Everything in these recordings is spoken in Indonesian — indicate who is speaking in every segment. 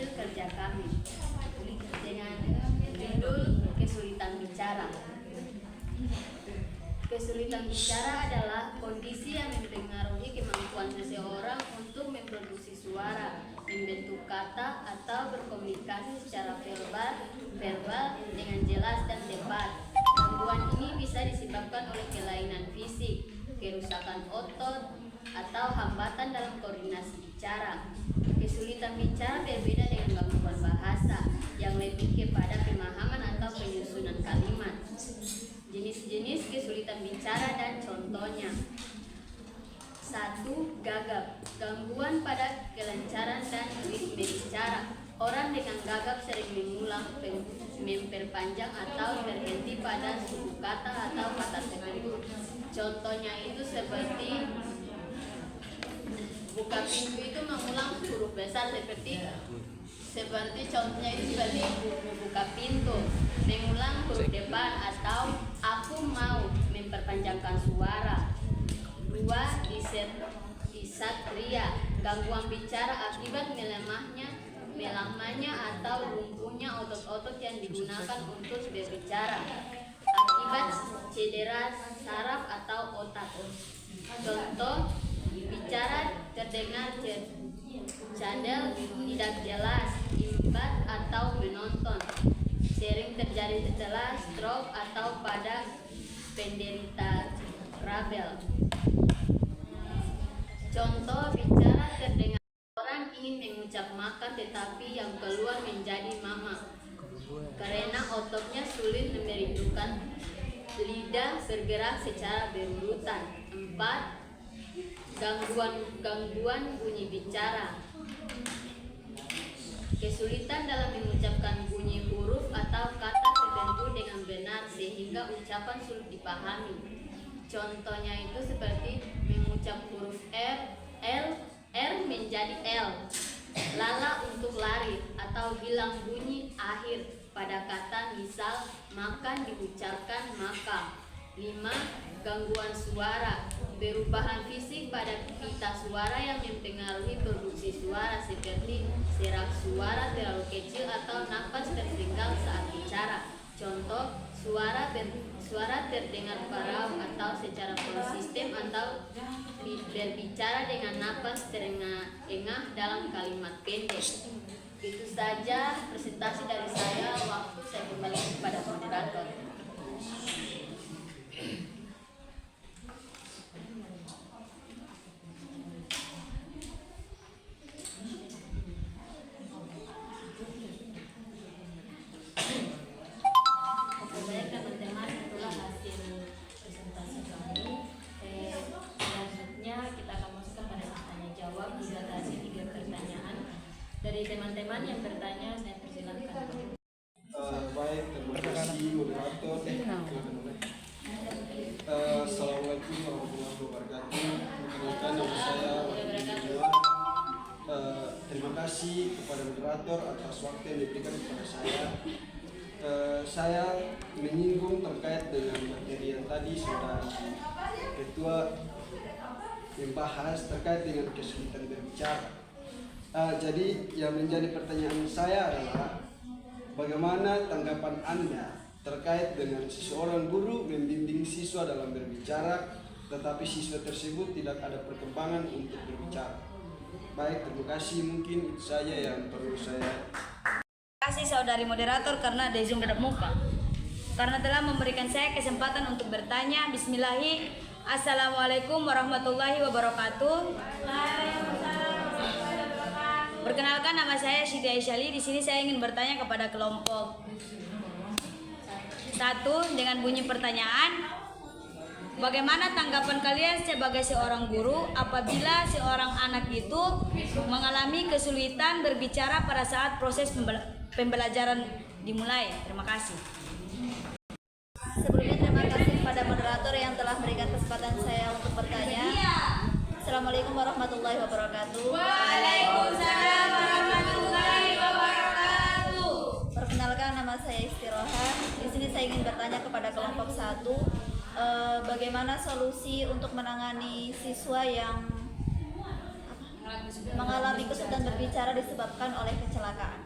Speaker 1: hasil kerja kami dengan judul kesulitan bicara. Kesulitan bicara adalah kondisi yang mempengaruhi kemampuan seseorang untuk memproduksi suara, membentuk kata, atau berkomunikasi secara verbal dengan jelas dan tepat. Gangguan ini bisa disebabkan oleh kelainan fisik, kerusakan otot, atau hambatan dalam koordinasi bicara. Kesulitan bicara berbeda dengan gangguan bahasa yang lebih kepada pemahaman atau penyusunan kalimat. Jenis-jenis kesulitan bicara dan contohnya. 1. Gagap, gangguan pada kelancaran dan ritme bicara. Orang dengan gagap sering mengulang, memperpanjang atau berhenti pada suku kata atau kata tertentu. Contohnya itu seperti buka pintu itu mengulang huruf besar seperti contohnya itu seperti buka pintu, mengulang huruf depan, atau aku mau memperpanjangkan suara. 2. Disatria, gangguan bicara akibat melamanya atau lumpuhnya otot-otot yang digunakan untuk berbicara akibat cedera saraf atau otak. Contoh, bicara terdengar cadel, tidak jelas, imbat atau menonton. Sering terjadi setelah stroke atau pada penderita rabel. Contoh, bicara terdengar orang ingin mengucap makan tetapi yang keluar menjadi mama karena ototnya sulit memerindukan lidah bergerak secara berurutan. 4. Gangguan bunyi bicara, kesulitan dalam mengucapkan bunyi huruf atau kata tertentu dengan benar sehingga ucapan sulit dipahami. Contohnya itu seperti mengucap huruf R menjadi L, lala untuk lari, atau bilang bunyi akhir pada kata, misal makan diucapkan maka. 5. Gangguan suara, perubahan fisik pada pita suara yang mempengaruhi produksi suara seperti serak suara terlalu kecil atau napas tertinggal saat bicara. Contoh, suara terdengar parau atau secara konsisten, atau berbicara dengan napas terengah-engah dalam kalimat pendek. Itu saja presentasi dari saya. Waktu saya kembali kepada moderator. Dari teman-teman yang bertanya, saya persilakan.
Speaker 2: Baik, terima kasih moderator. Assalamualaikum warahmatullahi wabarakatuh. Perkenalkan, nama saya terima kasih kepada moderator atas waktu yang diberikan kepada saya. Saya menyinggung terkait dengan materi yang tadi sudah ketua membahas terkait dengan kesulitan berbicara. Jadi yang menjadi pertanyaan saya adalah bagaimana tanggapan Anda terkait dengan seseorang guru membimbing siswa dalam berbicara tetapi siswa tersebut tidak ada perkembangan untuk berbicara. Baik, terima kasih, mungkin itu saja yang perlu saya.
Speaker 3: Terima kasih saudari moderator karena ada Zoom berdekat muka. Karena telah memberikan saya kesempatan untuk bertanya. Bismillahirrahmanirrahim. Assalamualaikum warahmatullahi wabarakatuh. Perkenalkan, nama saya Siti Aisyali. Di sini saya ingin bertanya kepada kelompok 1 dengan bunyi pertanyaan. Bagaimana tanggapan kalian sebagai seorang guru apabila seorang anak itu mengalami kesulitan berbicara pada saat proses pembelajaran dimulai? Terima kasih.
Speaker 4: Sebelumnya terima kasih kepada moderator yang telah memberikan kesempatan saya untuk bertanya. Assalamualaikum warahmatullahi wabarakatuh.
Speaker 3: Waalaikumsalam warahmatullahi wabarakatuh.
Speaker 4: Perkenalkan, nama saya Istiroha. Di sini saya ingin bertanya kepada kelompok 1, bagaimana solusi untuk menangani siswa yang mengalami kesulitan berbicara disebabkan oleh kecelakaan.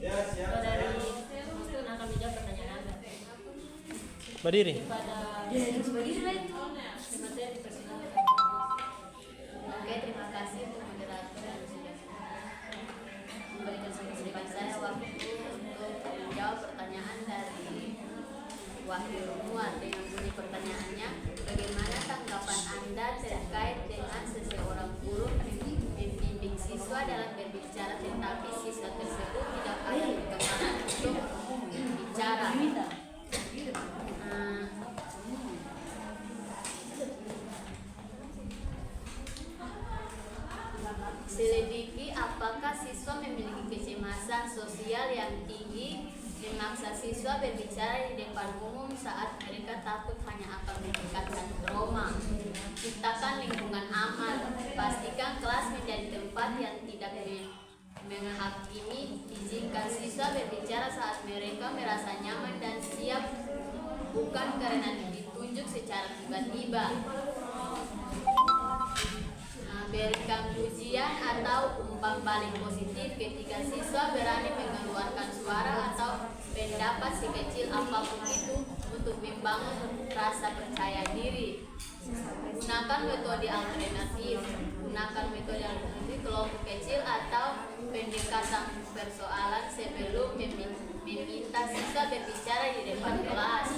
Speaker 1: Saudari Mustun akan menjawab pertanyaan Anda.
Speaker 5: Berdiri.
Speaker 1: Materi dipersilakan. Oke, terima kasih untuk moderator yang sudah memberikan kesempatan saya waktu untuk menjawab pertanyaan dari Wakil Muat dengan bunyi pertanyaannya, bagaimana tanggapan Anda terkait dengan seseorang guru membimbing siswa dalam berbicara tetapi siswa tersebut tidak ada perkembangan untuk bicara? Selidiki apakah siswa memiliki kecemasan sosial yang tinggi memaksa siswa berbicara di depan umum saat mereka takut hanya akan meningkatkan trauma. Ciptakan lingkungan aman, pastikan kelas menjadi tempat yang tidak menghakimi, izinkan siswa berbicara saat mereka merasa nyaman dan siap, bukan karena ditunjuk secara tiba-tiba. Berikan pujian atau umpan balik positif ketika siswa berani mengeluarkan suara atau pendapat sekecil apapun itu untuk membangun rasa percaya diri. Gunakan metode alternatif, kelompok kecil atau pendekatan persoalan sebelum meminta siswa berbicara di depan kelas.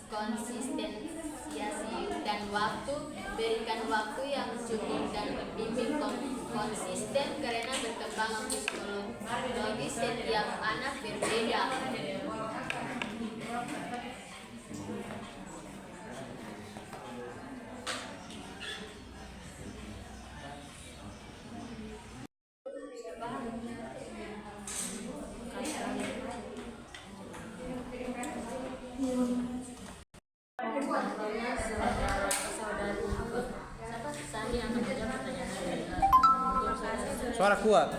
Speaker 1: Konsistensiasi dan waktu, berikan waktu yang cukup dan bimbing konsisten karena perkembangan psikologis setiap anak berbeda.
Speaker 5: Suara kuat.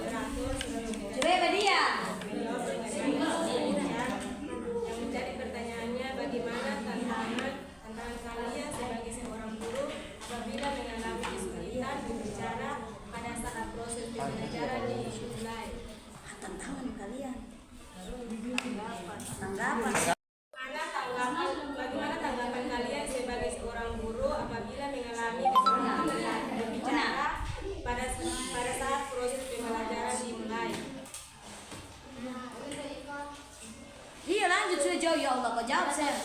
Speaker 3: Coba dia.
Speaker 6: Yang menjadi pertanyaannya, bagaimana tantangan kalian sebagai seorang guru apabila mengalami kesulitan berbicara pada saat proses pembelajaran dimulai?
Speaker 3: Tantangan kalian. Tanggapan.
Speaker 6: Bagaimana tanggapan kalian sebagai seorang guru apabila mengalami kesulitan berbicara pada saat proses pembelajaran dimulai?
Speaker 3: Iya lanjut sudah jauh ya Allah, kau jawab saya.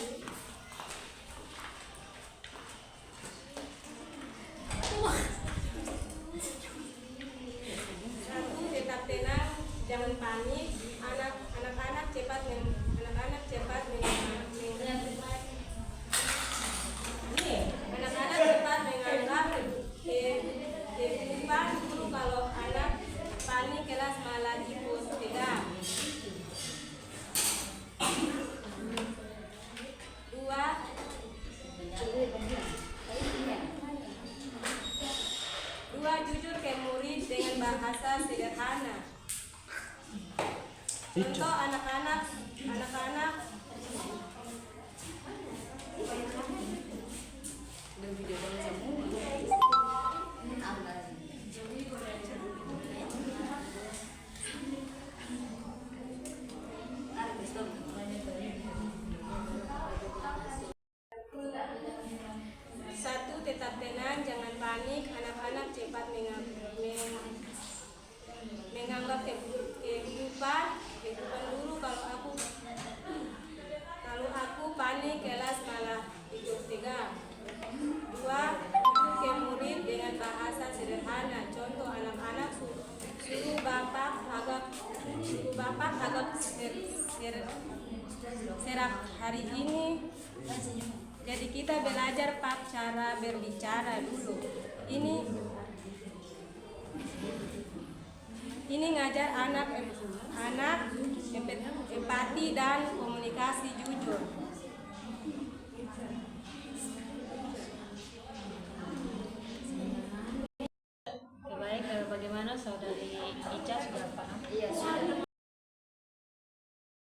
Speaker 6: Satu, tetap tenang, jangan panik. Anak-anak cepat menganggap kehidupan guru. Kalau anak panik, kelas malah ikut tegang. Dua, jujur ke murid dengan bahasa sederhana. Contoh anak-anak Satu, tetap tenang, jangan panik. Anak-anak cepat menganggap kehidupan dulu. Kalau aku panik, kelas malah ikut tegang. Dua, jujur ke murid dengan bahasa sederhana. Contoh anak-anak suruh bapak agak serak hari ini. Jadi kita belajar cara berbicara dulu. Ini ngajar anak empati dan komunikasi jujur.
Speaker 1: Baik, bagaimana saudari Ica sudah paham?
Speaker 3: Iya sudah.